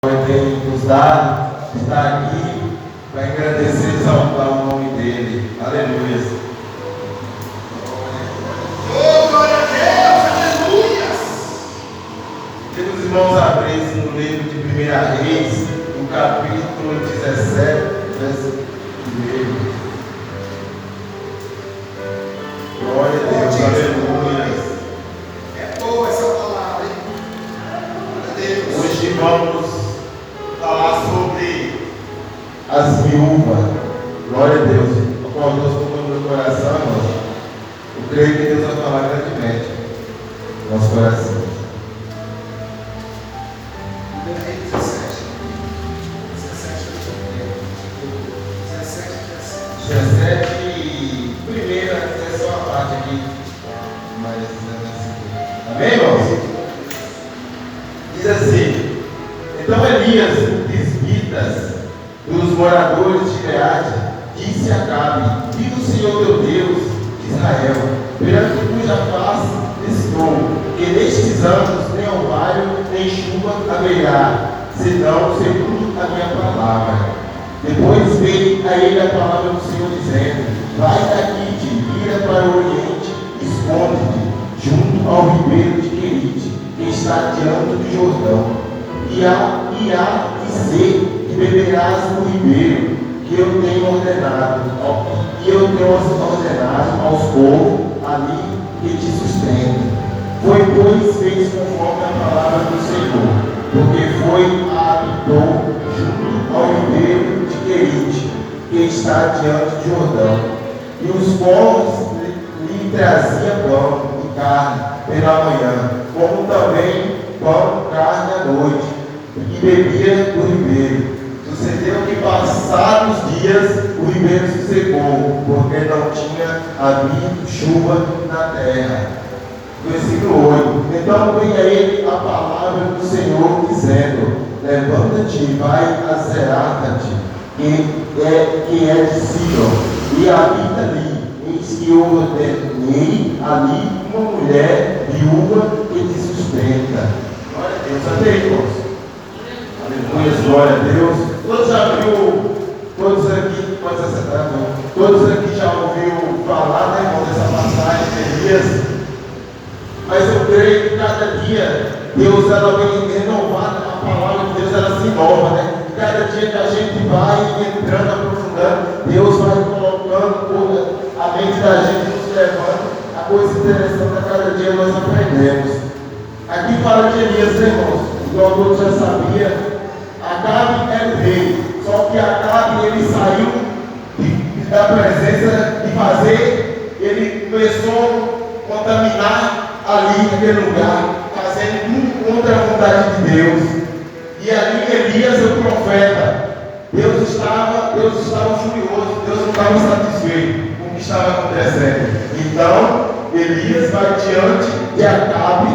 tem nos dado, está aqui para agradecer e exaltar o nome dele. Aleluia. Oh, glória a Deus, aleluia. Temos os irmãos abrirem no livro de 1 Reis, no capítulo 17, verso 1. Glória a Deus, aleluia. É boa essa palavra, hein? Glória a Deus. Hoje vamos falar sobre as viúvas. Glória a Deus. Qual Deus colocou no meu coração, irmãos? Eu creio que Deus vai falar grandemente no nosso coração. 1 Reis 17. 17 e primeira, é só uma parte aqui. Mas, amém, irmãos? Diz assim: então Elias, o tisbitas dos moradores de Gileade, disse a Acabe: viva o Senhor teu Deus de Israel, perante cuja face estou, que nestes anos nem orvalho nem chuva haverá, senão segundo a minha palavra. Depois veio a ele a palavra do Senhor dizendo: vai daqui, vira para o oriente, esconde-te junto ao ribeiro de Querite, que está diante do Jordão. E há de ser que beberás no ribeiro que eu tenho ordenado, aos povos ali que te sustentem. Foi, pois, fez conforme a palavra do Senhor, porque habitou junto ao ribeiro de Querite, que está diante do Jordão. E os povos lhe traziam pão e carne pela manhã, como também pão e carne à noite, e bebia do ribeiro. Sucedeu que, passados dias, o ribeiro se secou, porque não tinha havido chuva na terra. Versículo 8. Então veio a ele a palavra do Senhor, dizendo: levanta-te e vai a Zerata-te, que é de Sidom, e habita ali. Eis que eu ordenei ali uma mulher viúva que te sustenta. Glória a Deus. Até aí, irmãos. Aleluia, glória a Deus. Todos aqui já ouviu falar, né, irmão, dessa passagem de Elias. Mas eu creio que cada dia Deus ela vem renovada, a palavra de Deus ela se renova, né? Cada dia que a gente vai entrando, aprofundando, Deus vai colocando a mente da gente, nos levando a coisa interessante, a cada dia nós aprendemos. Aqui fala de Elias, né, irmãos? Igual todos já sabiam, Acabe era o rei, só que Acabe ele saiu da presença de fazer, ele começou a contaminar ali naquele lugar, fazendo tudo contra a vontade de Deus. E ali Elias, o profeta, Deus estava furioso, Deus não estava satisfeito com o que estava acontecendo. Então Elias vai diante de Acabe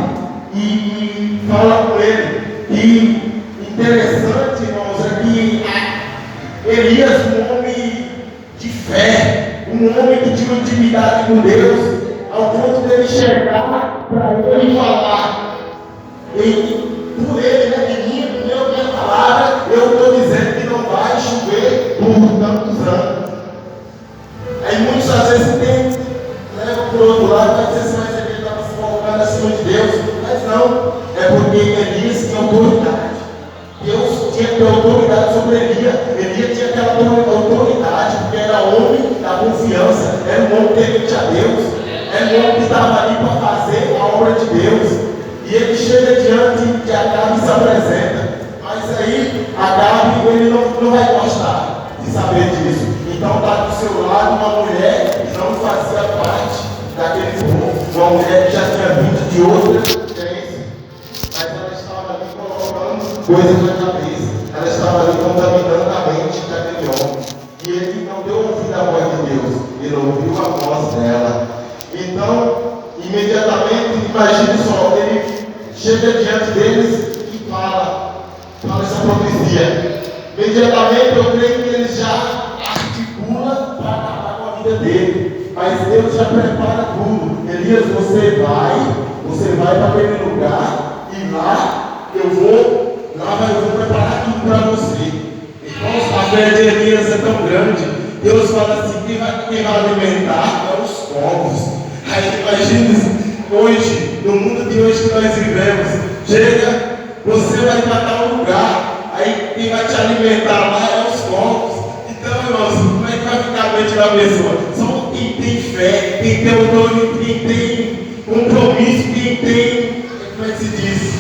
e fala com ele. E interessante, irmãos, é que Elias, um homem de fé, um homem que tinha intimidade com Deus, ao ponto dele chegar para ele e falar, por ele, né, menino, por minha palavra, eu estou dizendo que não vai chover por tantos anos. Aí muitas às vezes leva por outro lado, vai dizer assim, mas ele estava se colocando acima de Deus. Mas não, é porque Elias tinha autoridade. Deus tinha que ter autoridade sobre Elias. Elias tinha aquela autoridade, porque era homem da confiança, era um homem temente a Deus. É um homem que estava ali para fazer a obra de Deus. E ele chega diante de Acabe e se apresenta. Mas aí, Acabe, ele não vai gostar de saber disso. Então está do seu lado uma mulher que não fazia parte daquele povo. Uma mulher que já tinha vindo de outra potência. Mas ela estava ali colocando coisas na cabeça. Ela estava ali contaminando a mente daquele homem. E ele não deu ouvido à voz de Deus. Ele ouviu a voz dela. Então, imediatamente, imagine só, ele chega diante deles e fala essa profecia. Imediatamente, eu creio que ele já articula para acabar com a vida dele. Mas Deus já prepara tudo. Elias, você vai para aquele lugar e lá eu vou mas eu vou preparar tudo para você. Irmãos, a fé de Elias é tão grande. Deus fala assim: quem vai alimentar é os povos. Aí imagina hoje, no mundo de hoje que nós vivemos, chega, você vai para tal lugar, aí quem vai te alimentar lá é os povos. Então, irmãos, como é que vai ficar a mente da pessoa? Só quem tem fé, quem tem o nome, quem tem compromisso, quem tem, como é que se diz?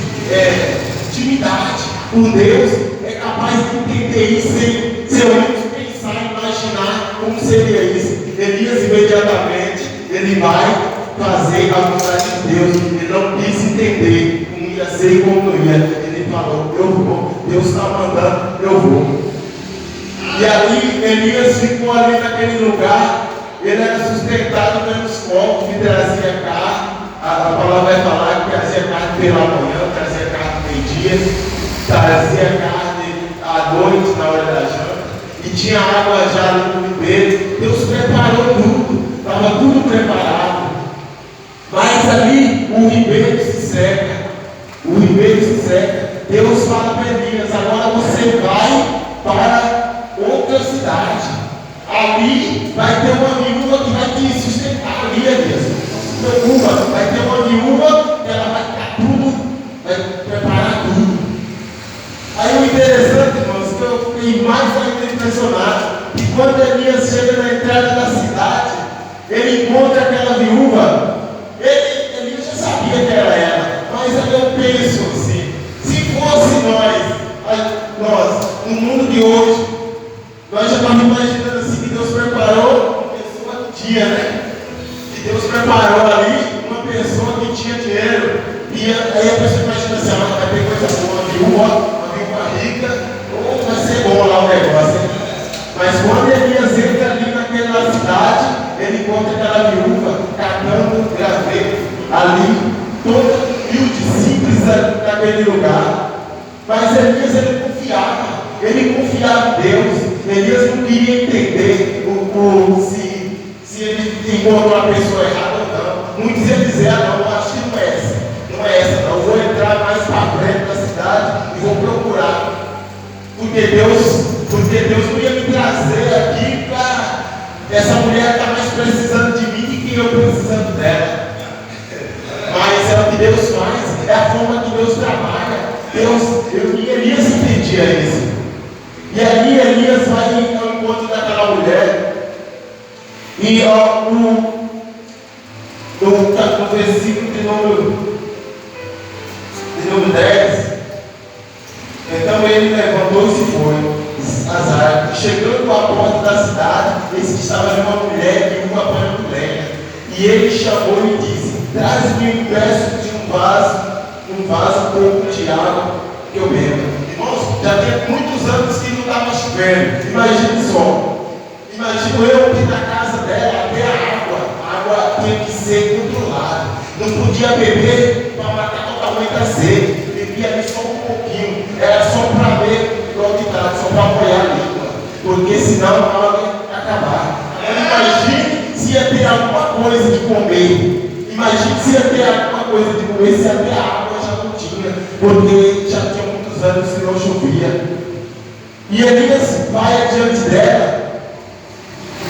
Intimidade com Deus, é capaz de entender isso sem ao menos pensar, imaginar como seria isso. Elias imediatamente, ele vai fazer a vontade de Deus. Ele não quis entender como ia ser e como não ia. Ele falou: eu vou, Deus está mandando, eu vou. E ali Elias ficou ali naquele lugar. Ele era sustentado pelos povos que trazia carne. A palavra vai falar que trazia carne pela manhã, trazia carne meio-dia, trazia carne à noite, na hora da janta, e tinha água já ali no ribeiro. Deus preparou tudo, estava tudo preparado. Mas ali o ribeiro se seca. O ribeiro se seca. Deus fala para Elias: agora você vai para outra cidade. Ali vai ter uma viúva que vai te sustentar ali, Elias. Não se preocupa, vai ter uma viúva que ela vai ficar tudo, vai preparar tudo. Aí o interessante, irmãos, que eu fiquei mais ainda impressionado, que quando Elias chega na entrada da cidade, ele encontra aquela viúva. Ele já sabia que era ela, mas aí eu penso assim: se fosse nós, no mundo de hoje, nós já estamos imaginando assim que Deus preparou uma pessoa que tinha, né? Que Deus preparou ali uma pessoa que tinha dinheiro. E aí a pessoa imagina assim: vai ter coisa boa, uma viúva rica, ou vai ser bom lá o negócio. Mas quando Elias entra ali naquela cidade, ele encontra aquela viúva catando graveto ali, toda humilde, simples naquele lugar. Mas Elias, ele confiava em Deus. Elias não queria entender se ele encontrou uma pessoa errada ou não. Muitos iam dizer: não, eu acho que não é essa não, eu vou entrar mais para frente da cidade e vou procurar. Porque Deus não ia me trazer aqui para essa mulher estar mais precisando de mim do que eu precisando dela. Mas é o que Deus faz, é a forma que Deus trabalha. Elias entendia isso. E ali Elias vai ao encontro daquela mulher. E no versículo de número 10, então ele levantou e se foi. Azar, chegando à porta da cidade, eis que estava ali uma mulher e uma apanhando lenha. E ele chamou e disse: traz-me um pedaço de um vaso com um pouco de água que eu bebo. Irmãos, já tem muitos anos que não estava chovendo. Imagine só. Imagino eu que na casa dela até a água tinha que ser controlada. Não podia beber para matar totalmente a sede. Bebia ali só um pouquinho. Era só para ver quantidade, só para apoiar a língua. Porque senão a água ia acabar. Imagine se ia ter alguma coisa de comer. Imagine se ia ter alguma coisa de comer, se até a água já não tinha. Porque já tinha muitos anos que não chovia. E Elias vai adiante dela.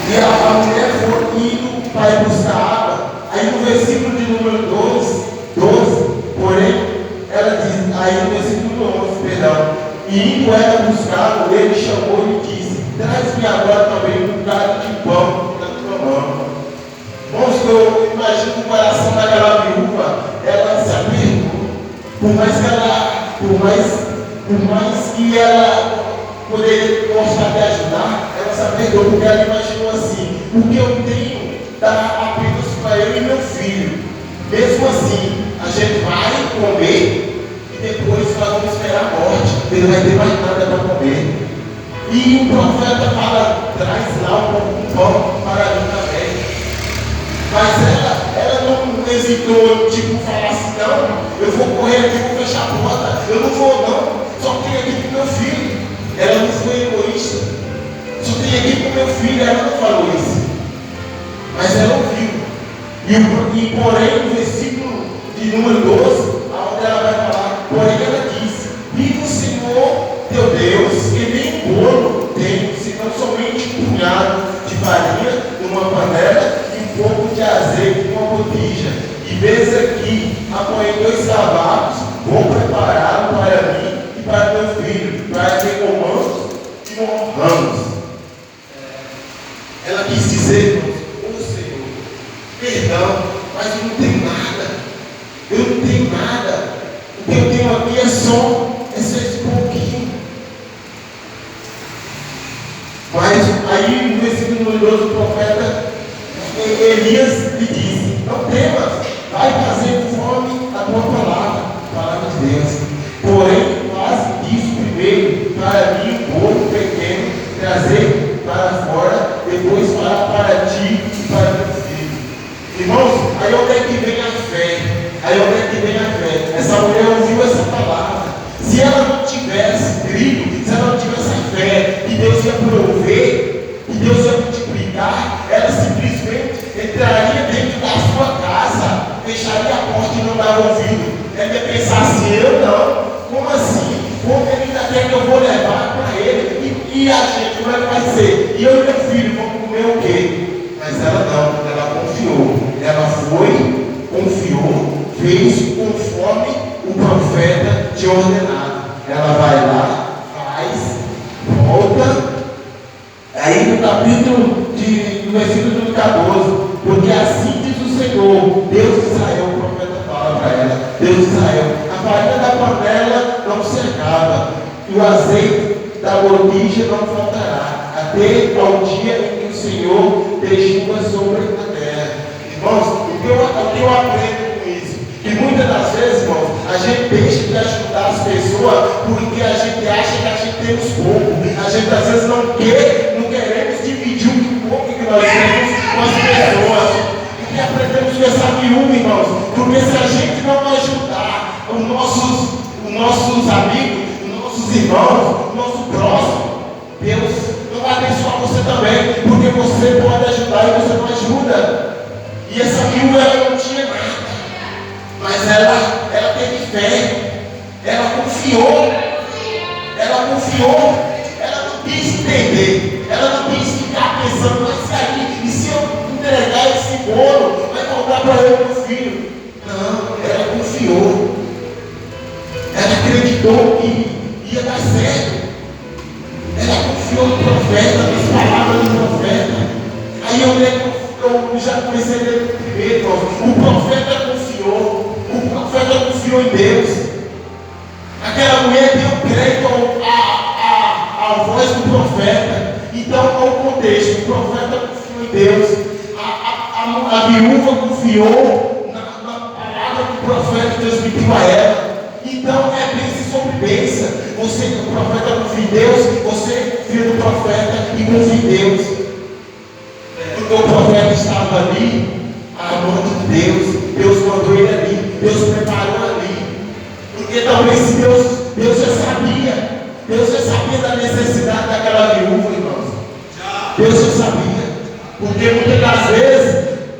E a mulher foi indo para ir buscar água. Aí no versículo de número 12, porém, ela diz, aí no versículo 11, perdão, e indo ela buscar, ele chamou e disse: traz-me agora também um bocado de pão na tua mão. Irmãos, eu imagino o coração daquela viúva, ela se apertou. Por mais que ela poderia gostar de ajudar, ela se apertou, porque ela imaginou assim: o que eu tenho dá apenas para eu e meu filho. Mesmo assim, a gente vai comer e depois nós vamos esperar a morte, ele não vai ter mais nada para comer. E o profeta fala: traz lá um pão para mim também. Mas ela não hesitou, tipo, falar assim: não, eu vou correr aqui, vou fechar a porta, eu não vou não, só tenho aqui para o meu filho. Ela não foi egoísta, só tenho aqui para o meu filho, ela não falou isso. Mas ela ouviu. E porém, no versículo de número 12, onde ela vai falar, porém ela disse: viva o Senhor ponho 2 cavalos, vou preparar para mim e para meu filho, para que comamos e morramos. Ela quis dizer, ô Senhor, perdão, mas eu não tenho nada. Eu não tenho nada. O que eu tenho aqui é só esse pouquinho. Mas aí no versículo número 12 o profeta Elias lhe disse: não temas, vai fazer conforme a tua palavra de Deus. Porém, faz isso primeiro para mim um bolo pequeno, trazer para fora, depois para ti e para teu filho. Irmãos, aí onde é que vem a fé? Aí onde é que vem a fé? Essa mulher ouviu essa palavra. Se ela não tivesse crido, se ela não tivesse a fé que Deus ia prover, que Deus ia multiplicar, ela simplesmente entraria dentro da sua casa, fecharia a porta e não dava ouvido. Ela ia pensar assim: eu não, como assim? Como ele ainda quer que eu vou levar para ele? E a gente, como é que vai ser? E eu e meu filho vamos comer o quê? Mas ela não, ela confiou. Ela foi, confiou, fez conforme o profeta tinha ordenado. Ela vai lá, faz, volta. Aí no capítulo no versículo 14, porque assim diz o Senhor, Deus de Israel, o profeta fala para ela, Deus de Israel, a farinha da panela não se acaba, e o azeite da botija não faltará, até ao dia em que o Senhor dê chuva sobre a terra. Irmãos, o que eu aprendo com isso? Que muitas das vezes, irmãos, a gente deixa de ajudar as pessoas porque a gente acha que a gente temos pouco. A gente às vezes não queremos dividir o pouco que nós temos com as pessoas. E que aprendemos com essa viúva, irmãos, porque se a gente não ajudar os nossos amigos, os nossos irmãos, o nosso próximo, Deus não vai abençoar você também, porque você pode ajudar e você não ajuda. E essa viúva, ela não tinha nada, mas ela teve fé, ela confiou, ela não quis entender, ela não quis ficar pensando, mas e se eu entregar esse bolo, vai faltar para eu e meu filho? Não, ela confiou, ela acreditou que ia dar certo, ela confiou no profeta, nas palavras do profeta. Aí eu já comecei a ler primeiro, o profeta confiou em Deus. Aquela mulher deu crédito à voz do profeta. Então, ao contexto, o profeta confiou em Deus, a viúva confiou na palavra que o profeta transmitiu a ela. Então, é bênção sobre bênção. Você, o profeta, confia em Deus, você, filho do profeta, e confia em Deus. Porque o profeta estava ali, a mão de Deus mandou ele ali, Deus preparou ali. Porque talvez se Deus já sabia da necessidade daquela viúva, irmãos. Deus já sabia. Porque muitas das vezes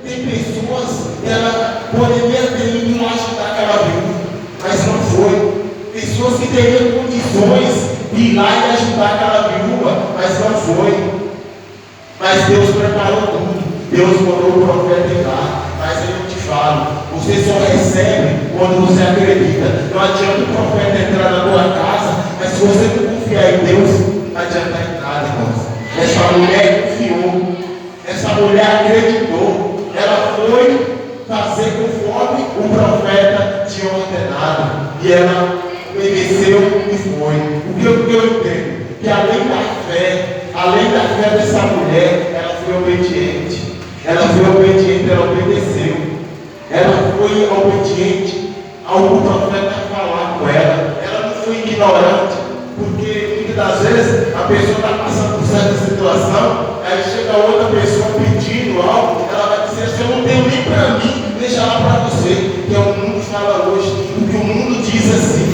tem pessoas que ela poderia ter ido ajudar aquela viúva, mas não foi. Pessoas que teriam condições de ir lá e ajudar aquela viúva, mas não foi. Mas Deus preparou tudo. Deus mandou o profeta ir lá. Mas eu te falo, você só recebe quando você acredita. Não adianta o profeta entrar na tua casa, mas se você não confiar em Deus, não adianta em nada, irmãos. Essa mulher confiou, essa mulher acreditou, ela foi fazer conforme o profeta tinha ordenado, e ela obedeceu e foi. O que eu entendo? Que além da fé dessa mulher, ela foi obediente. Ela obedeceu. Ela foi obediente ao que o profeta falar com ela. Ela não foi ignorante, porque muitas das vezes a pessoa está passando por certa situação, aí chega outra pessoa pedindo algo, ela vai dizer assim: eu não tenho nem para mim, deixa lá para você. Que é o mundo fala hoje, o que o mundo diz assim: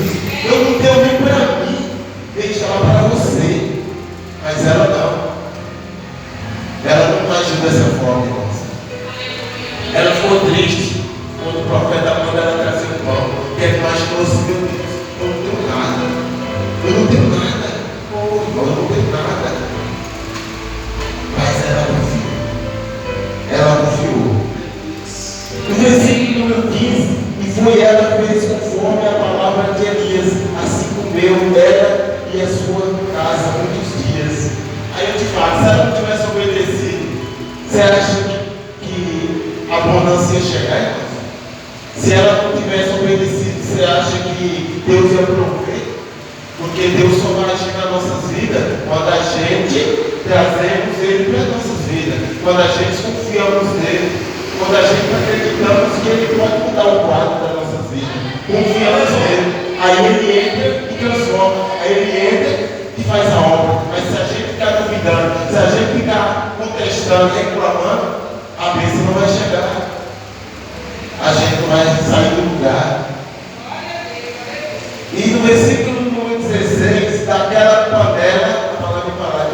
eu não tenho nem para mim, deixa lá para você. Mas ela não. Ela não agiu dessa forma, irmãos. Ela ficou triste quando o profeta mandou ela trazer o pão. Porque ela imaginou assim: meu Deus, eu não tenho nada. Eu não tenho nada. Oh, irmão, eu não tenho nada. Mas ela confiou. Ela confiou. No versículo número 15, e foi ela que fez Você acha que a bonança ia chegar, irmãos? Se ela não tivesse obedecido, você acha que Deus ia prover? Porque Deus só vai agir nas nossas vidas quando a gente trazemos Ele para as nossas vidas, quando a gente confiamos nele, quando a gente acreditamos que Ele pode mudar o quadro das nossas vidas. Confiamos nele. Aí Ele entra e transforma. Aí Ele entra e faz a obra. Mas se a gente ficar duvidando, se a gente ficar contestando, reclamando, a bênção não vai chegar. A gente não vai sair do lugar. E no versículo número 16, daquela panela, a palavra de palavra,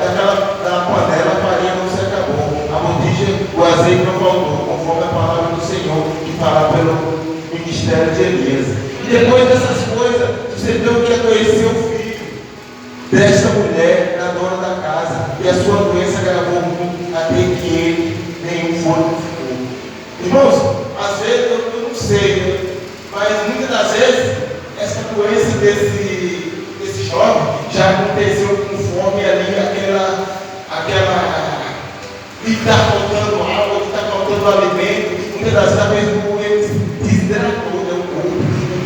da panela a farinha não se acabou, a botija, o azeite não faltou, conforme a palavra do Senhor, que fala pelo ministério de Elias. E depois dessas coisas, você deu que adoecer o filho desta mulher, da dona da casa, e a sua doença agravou muito, até que ele nenhum fôlego ficou. Irmãos, às vezes eu não sei, mas muitas das vezes essa doença desse jovem já aconteceu conforme ali aquela que está faltando água, que está faltando alimento. Muitas das vezes ele desidratou, né?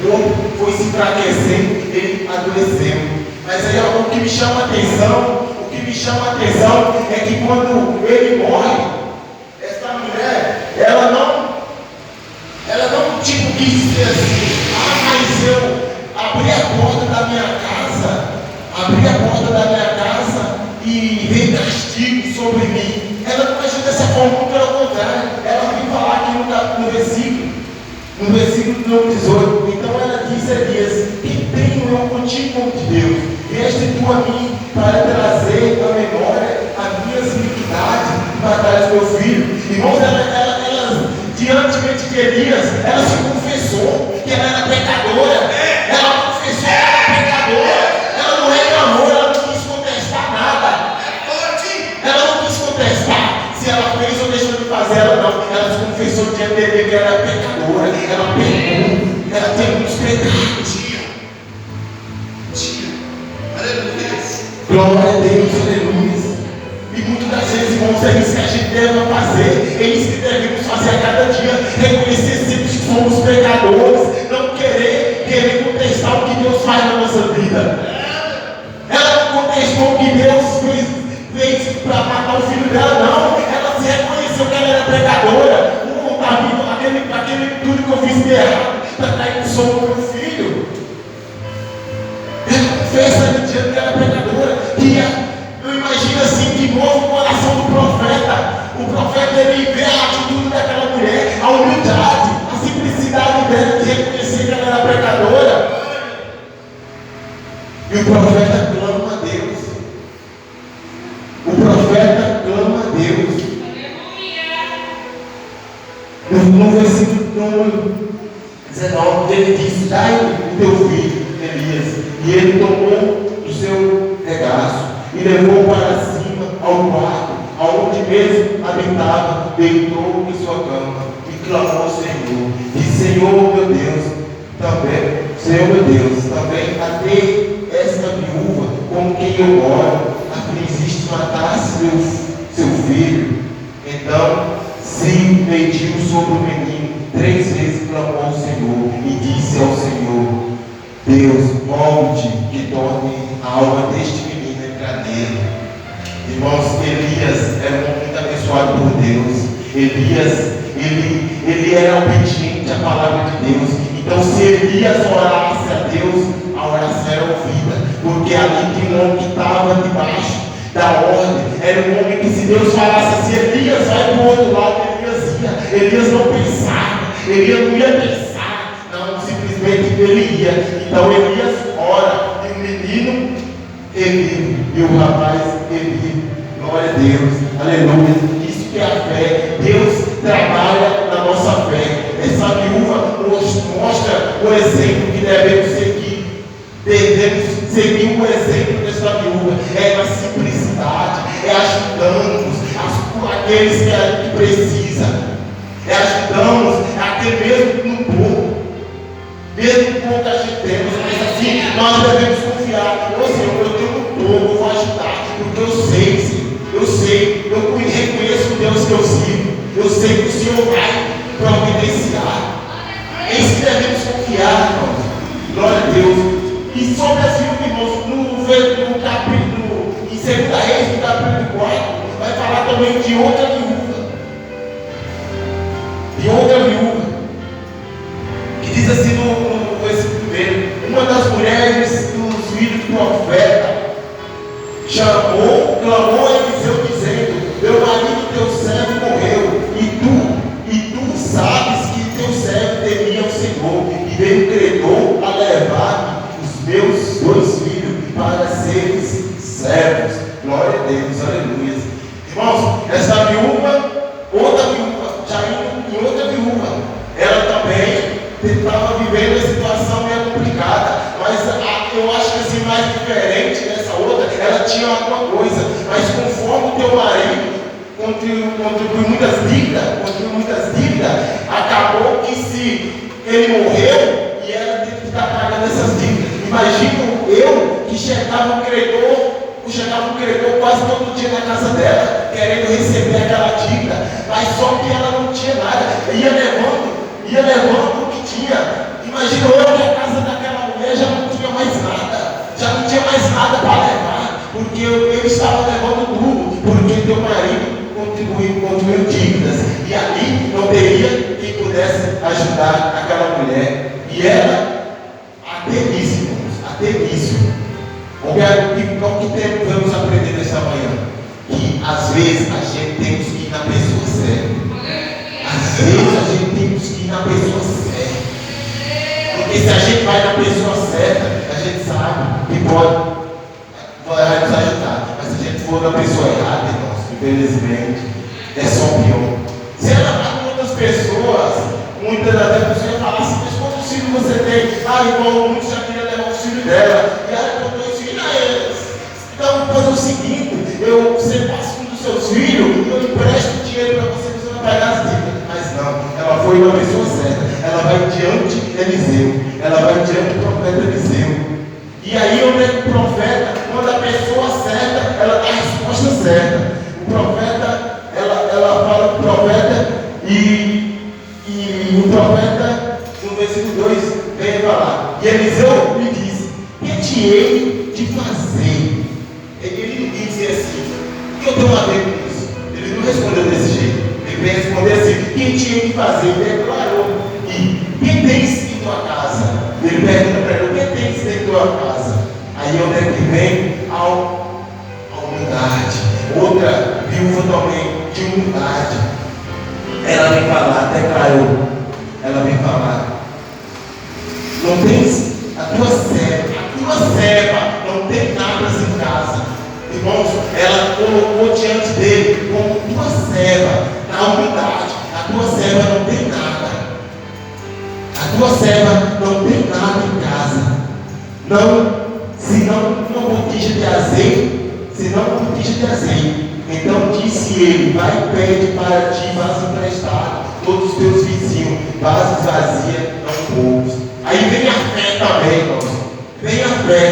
O corpo foi se enfraquecendo, ele adoeceu. Mas aí o que me chama a atenção é que quando ele morre, essa mulher, ela não tipo quis dizer assim, mas eu abri a porta da minha casa e veio castigo sobre mim. Ela não agiu dessa forma, pelo contrário, ela veio falar aqui no versículo número 18. Então ela disse a Elias: que tenho eu contigo de Deus? Vieste tu a mim para trazer à memória as minhas iniquidades para trás do meu filho. Irmãos, ela diante de Elias, ela se confessou que ela era pecadora. Ela confessou que era pecadora. Ela não reclamou, ela não quis contestar nada. Ela não quis contestar se ela fez ou deixou de fazer. Ela se confessou diante de Elias que ela era pecadora. Ela pecou. Ela tem muitos pecados. Aleluia. Glória a Deus, aleluia. E muitas das vezes, irmãos, é isso que a gente deve fazer, é isso que devemos fazer a cada dia, reconhecer sempre que somos pecadores, não querer contestar o que Deus faz na nossa vida. Ela não contestou o que Deus fez para matar o filho dela, não. Ela se reconheceu que ela era pecadora. Aquele tudo que eu fiz de errado, para cair no sono do meu filho. Ela confessa no dia que ela era pecadora. Eu imagino assim, de novo o coração do profeta. O profeta, ele vê a atitude daquela mulher, a humildade, a simplicidade dela de reconhecer que ela era pecadora. E o profeta clama a Deus. O profeta clama a Deus. No versículo número 19, ele diz: dai o teu filho, Elias. E ele tomou do seu regaço e levou para cima ao quarto, aonde mesmo habitava, deitou em sua cama e clamou ao Senhor. E Senhor meu Deus, também até esta viúva com quem eu moro, afligiste matasse seu filho. Então se pediu sobre o menino, 3 vezes clamou ao Senhor e disse ao Senhor: Deus, molde que torne a alma deste menino entrar nele. Irmãos, Elias era um homem muito abençoado por Deus. Elias, ele era obediente à palavra de Deus. Então, se Elias orasse a Deus, a oração era ouvida, porque ali tinha um homem que estava debaixo da ordem. Era um homem que, se Deus falasse assim, Elias vai para o outro lado, Elias não pensava, Elias não ia pensar, não, simplesmente ele ia. Então Elias ora, e o menino ele, e o rapaz ele, glória a Deus, aleluia. Isso que é a fé. Deus trabalha na nossa fé. Essa viúva mostra o exemplo que devemos seguir. Devemos seguir o exemplo dessa viúva. É na simplicidade, é ajudando aqueles que precisam. É ajudamos até mesmo no pouco. Mesmo pouco a gente temos, mas assim, nós devemos confiar. Ô Senhor, eu tenho um pouco, eu vou ajudar, porque eu sei, Senhor, eu reconheço o Deus que eu sigo. Senhor vai providenciar. É isso que devemos confiar, irmãos. Glória a Deus. E sobre as viúvas, irmãos, no capítulo, em 2 Reis, no capítulo 4, vai falar também de outra viúva. De outra viúva. Que diz assim no versículo 1: uma das mulheres dos filhos do profeta clamou a Eliseu dizendo: meu marido teu servo morreu, e tu sabes que teu servo temia o Senhor, e veio o credor a levar os meus 2 filhos para serem servos. Glória a Deus, aleluia. Irmãos, essa viúva, outra viúva, já indo em outra viúva, ela também estava vivendo uma situação meio complicada, mas eu acho que assim, mais diferente dessa outra, ela tinha alguma coisa, mas conforme o teu marido contribuiu muitas dívidas, acabou que se ele morreu e ela teve que estar pagando essas dívidas. Imagino eu que chegava um credor quase todo dia na casa dela, querendo receber aquela dívida, mas só que ela não tinha nada, ia levando o que tinha. Imagina eu que a casa daquela mulher já não tinha mais nada para levar, porque eu estava levando tudo, porque teu marido contribuiu dívidas, e ali não teria quem pudesse ajudar aquela mulher, e ela, até nisso, o que vamos aprender nesta manhã? Que às vezes a gente temos que ir na pessoa certa. Às vezes a gente temos que ir na pessoa certa. Porque se a gente vai na pessoa certa, a gente sabe que vai nos ajudar. Mas se a gente for na pessoa errada, irmãos, infelizmente, é só pior. Se ela vai com outras pessoas, muitas das vezes a pessoa vai falar assim: mas quantos filhos você tem? Irmão, muitos já queriam levar os filhos dela. E ela com 2 filhos, então faz o seguinte: você passa um dos seus filhos, eu empresto dinheiro para você vai pagar as dívidas. Mas não, ela foi na pessoa certa. Ela vai diante de Eliseu, ela vai diante do profeta Eliseu. E aí onde é que o profeta, quando a pessoa certa, ela dá a resposta certa. O profeta, ela fala com o profeta, e o profeta, no versículo 2, vem falar: e Eliseu lhe disse: que te hei de fazer? Ele não disse assim: o que eu tenho a ver com isso? Ele não respondeu desse jeito. Ele vem responder assim: que te hei de fazer? Ele declarou: e que tens em tua casa? Ele pergunta para ele: o que tens em tua casa? Aí onde é que vem a humildade? Outra viúva também de humildade. Ela vem falar, declarou. Ela vem falar: não tens a tua serva não tem nada em casa. Irmãos, ela colocou diante dele como tua serva, na humildade. A tua serva não tem nada. A tua serva não tem nada em casa. Senão uma botija de azeite. Então disse ele: vai e pede para ti vaso emprestado, todos os teus vizinhos, vasos vazios, não poucos. Aí vem a fé também, irmãos. Vem a fé.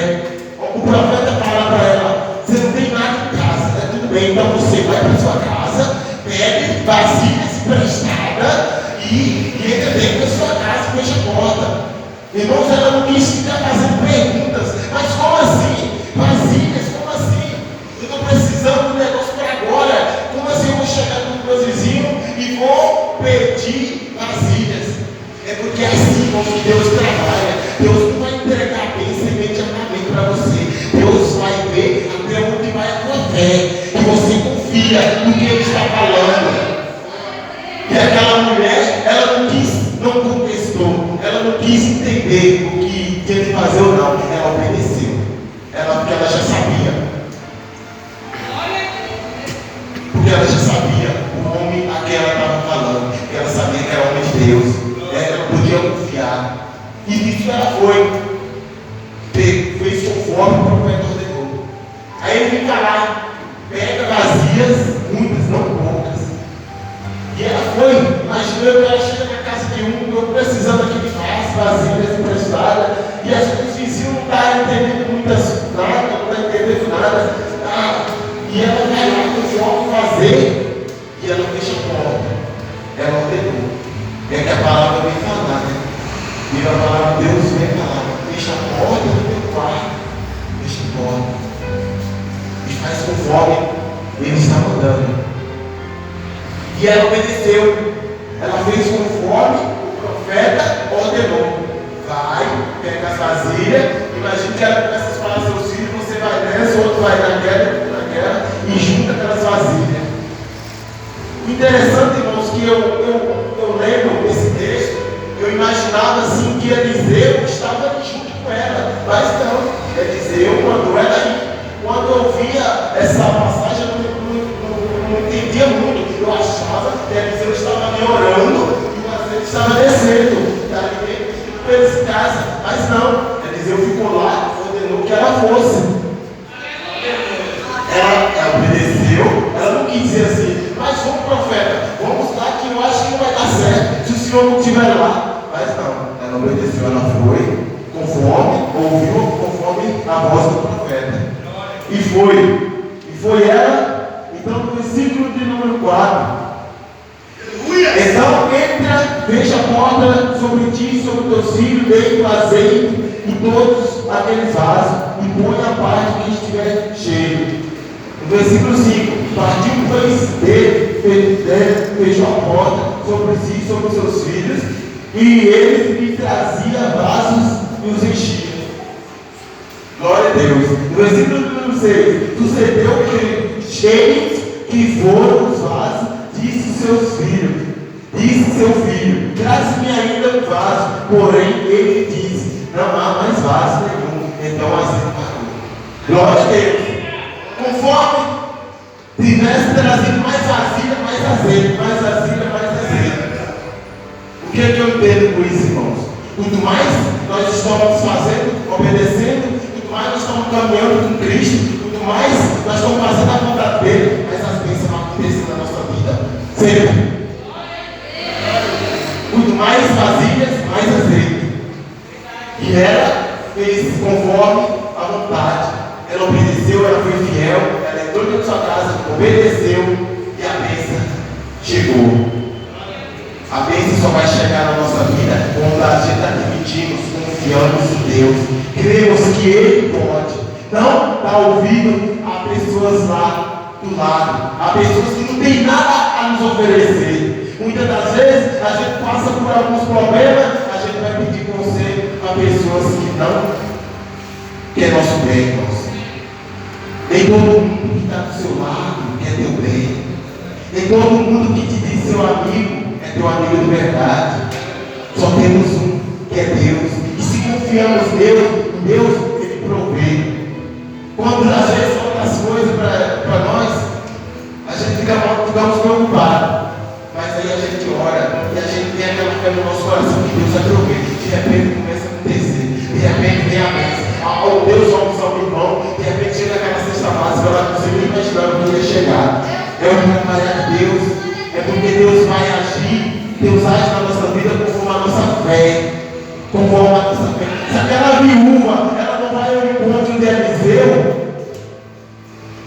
O profeta fala para ela: você não tem nada em casa, tudo bem, então você vai para sua casa, pede vasilhas emprestadas e entra dentro da sua casa e fecha a porta. Irmãos, ela não quis ficar fazendo perguntas: mas como assim? Vasilhas, como assim? Eu estou precisando do negócio para agora. Como assim eu vou chegar com os meus vizinhos e vou pedir vasilhas? É porque é assim, irmãos, que Deus trabalha. Deus não vai entregar bênção imediatamente para você. Deus vai ver até onde vai a tua fé, que você confia no que Ele está falando. E aquela mulher, ela não contestou, ela não quis entender o que tinha que fazer ou não. Ela obedeceu. Porque ela já sabia. Porque ela já sabia o homem a quem ela estava falando. Ela sabia que era homem de Deus. Ela podia confiar. E nisso ela fez conforme o profeta ordenou. Aí ele fica lá, pega vazias, muitas, não poucas. E ela foi, imaginando que ela chega na casa de eu precisando aqui de vasilhas emprestadas, e os vizinhos não estão entendendo nada, não estão entendendo nada. E ela vai lá com fome fazer, e ela fecha a porta. ela ordenou. É que a palavra vem falar, né? E a palavra de Deus vem falar: fecha a porta do teu quarto, fecha a porta, e faz conforme ele está mandando. E ela obedeceu. Ela fez conforme o profeta ordenou. Vai, pega as vasilhas. Imagina que ela começa a falar seus filhos: você vai nessa, outro vai naquela, e junta aquelas vasilhas. O interessante, irmãos, que eu lembro desse texto, eu imaginava assim que Eliseu estava junto com ela, mas não. Eliseu mandou ela ir. Quando eu via essa passagem, eu não entendia muito. Eu achava que Eliseu estava ali orando e o azeite estava descendo. E ali fez em casa, mas não. Eliseu ficou lá e ordenou que ela fosse. Ela obedeceu. Ela não quis dizer assim: mas vamos, profeta, vamos lá que eu acho que não vai dar certo se o senhor não estiver lá. Mas não, ela obedeceu, ela foi conforme, ouviu conforme a voz do profeta. E foi ela. Então, no versículo de número 4, então entra, fecha a porta sobre ti e sobre teus filhos, deita o azeite em todos aqueles vasos e põe a parte que estiver cheio. No versículo 5, partiu pois dele, fechou a porta sobre si e sobre seus filhos, e ele lhe trazia vasos e os enchia. Glória a Deus. No versículo número 6, sucedeu que cheios que foram os vasos, disse seu filho, traz-me ainda um vaso. Porém ele disse: não há mais vaso nenhum. Então azeite parou. Glória a Deus. Conforme tivesse trazido mais vasilha, mais azeite, mais vasilha, mais azeite. O que é que eu entendo por isso, irmãos? Quanto mais nós estamos fazendo, obedecendo, quanto mais nós estamos caminhando com Cristo, quanto mais nós estamos fazendo a vontade dele, mais as bênçãos vão acontecer na nossa vida. Sempre. Quanto mais vasilhas, mais azeite. E ela fez conforme a vontade. Ela obedeceu, ela foi fiel, ela entrou dentro da sua casa, obedeceu e a bênção chegou. A bênção só vai chegar na nossa vida quando a gente admitimos, confiamos em Deus, cremos que Ele pode. Não está ouvindo a pessoas lá do lado, a pessoas que não têm nada a nos oferecer. Muitas das vezes a gente passa por alguns problemas, a gente vai pedir conselho a pessoas que não querem nosso bem, irmãos. Nem todo mundo que está do seu lado quer teu bem. Nem todo mundo que te diz seu amigo é teu amigo de verdade. Só temos um, que é Deus. E se confiamos em Deus, Ele provê. Quando às vezes faltam as coisas para nós, a gente ficamos preocupados. Mas aí a gente ora e a gente tem aquela fé no nosso coração que Deus vai prover. De repente começa a acontecer. De repente vem a bênção. Oh, Deus vai usar o irmão. De repente chega aquela sexta básica, ela não conseguiu imaginar o que ia chegar. É o trabalhar de Deus. É porque Deus vai agir. Deus age na nossa vida conforme a nossa fé. Conforme a nossa fé. Se aquela viúva, ela não vai ao encontro de Eliseu,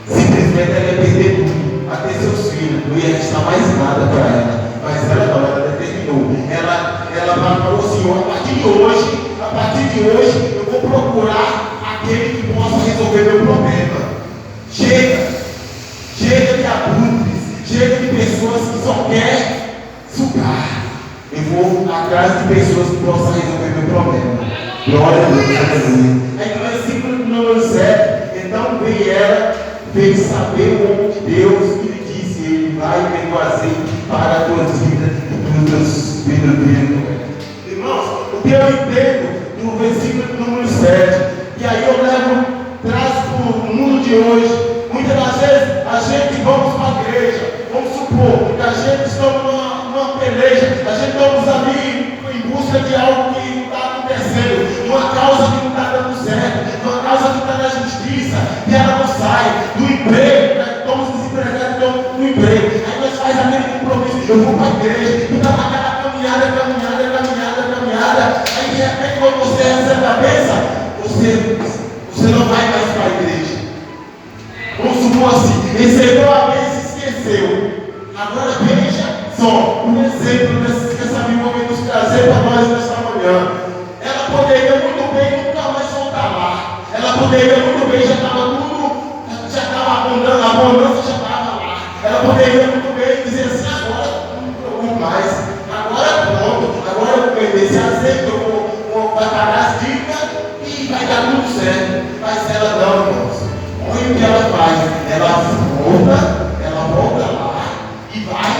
simplesmente ela ia perder tudo. Até seus filhos, não ia restar mais nada para ela. Mas ela não, ela determinou. Ela falou assim: a partir de hoje, eu vou procurar aquele que possa resolver meu problema. Chega de abutres, chega de pessoas que só querem sugar. Eu vou atrás de pessoas que possam resolver meu problema. Glória a Deus, aleluia. Aí no versículo número 7, então veio ela, veio saber o homem de Deus, e lhe disse: ele vai e pegou azeite para a tua vida e para os teus filhos. Irmãos, o que eu entendo no versículo número 7, e aí eu trago para o mundo de hoje. Muitas das vezes a gente vamos para a igreja, vamos supor que a gente está numa peleja, a gente estamos ali em busca de algo que não está acontecendo, uma causa que não está dando certo, uma causa que está na justiça, e ela não sai, do emprego, né? Estamos desempregados, estamos no emprego, aí nós fazemos aquele compromisso: eu vou para a igreja, e está naquela caminhada, aí de repente quando você recebe a bênção, você não vai mais para a igreja. Vamos supor assim, recebeu a bênção e esqueceu. Agora veja só, o exemplo que essa viúva vem nos trazer para nós nesta manhã. Ela poderia muito bem nunca mais voltar lá. Ela poderia muito bem, já estava tudo, já estava abundando, a abundância já estava lá. Ela poderia muito bem dizer assim, agora não me preocupo mais, agora pronto, agora eu vou vender esse azeite, eu vou pagar as dívidas e vai dar tudo certo. Mas ela não, irmãos. Olha o que ela faz. Ela volta lá e vai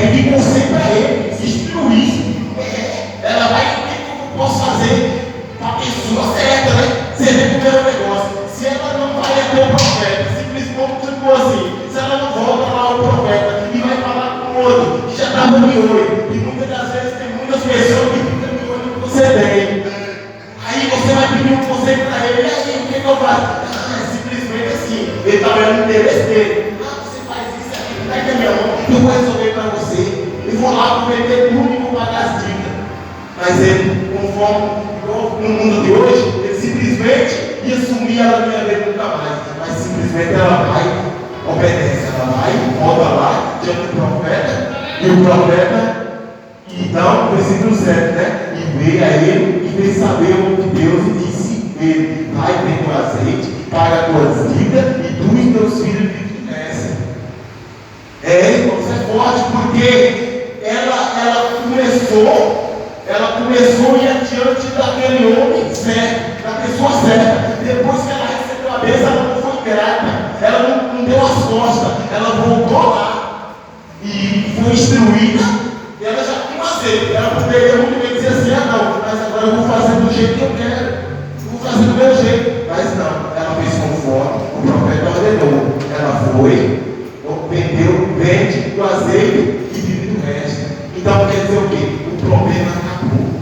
pedir conselho para ele, instruir. Ela vai, o que eu posso fazer para a pessoa certa, né? Você vê como é o negócio. Se ela não vai até o profeta, simplesmente tipo assim, se ela não volta lá ao profeta e vai falar com o outro que já estava de olho, e muitas das vezes tem muitas pessoas que ficam de olho que você tem. Aí você vai pedir um conselho para ele, e aí o que eu faço? Simplesmente assim, ele está vendo o interesse dele. Você faz isso aqui, pega a minha mão, eu vou resolver para você. Eu vou lá, vou vender tudo e vou pagar as dívidas. Mas ele, conforme no mundo de hoje, ele simplesmente ia sumir, ela não ia ver nunca mais. Mas simplesmente ela vai, obedece, ela vai, volta lá, diante do profeta, e o profeta, e dá o versículo 7, né? E veio a ele e fez saber o que Deus lhe disse. Ele vai, tem o azeite, paga as tuas dívidas, e tu e teus filhos vivem nessa. Irmãos, é forte, porque ela começou a ir adiante daquele homem certo, da pessoa certa. Depois que ela recebeu a bênção, ela não foi grata, ela não deu as costas, ela voltou lá e foi instruída. E ela já tinha um azeite. Ela poderia muito bem dizer assim, não, mas agora eu vou fazer do jeito que eu quero, vou fazer do meu jeito. Mas não, ela fez conforme o profeta ordenou. Ela foi, vende o azeite e vive do resto. Então quer dizer o quê? O problema acabou.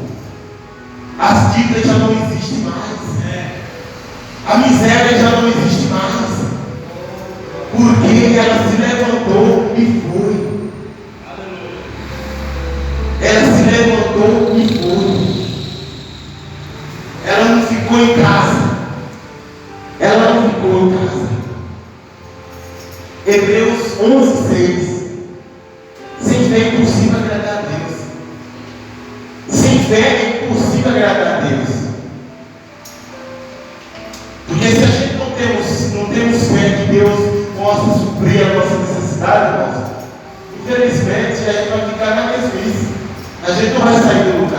As dívidas já não existem mais. A miséria já não existe mais. Porque ela se levantou e foi. Ela se levantou e foi. Ela não ficou em casa. Ela não ficou em casa. Hebreus 11:6. Sem fé é impossível agradar a Deus. Sem fé é impossível agradar a Deus. Porque se a gente não temos fé que Deus possa suprir a nossa necessidade, irmãos, infelizmente a gente vai ficar na mesmice. A gente não vai sair do lugar.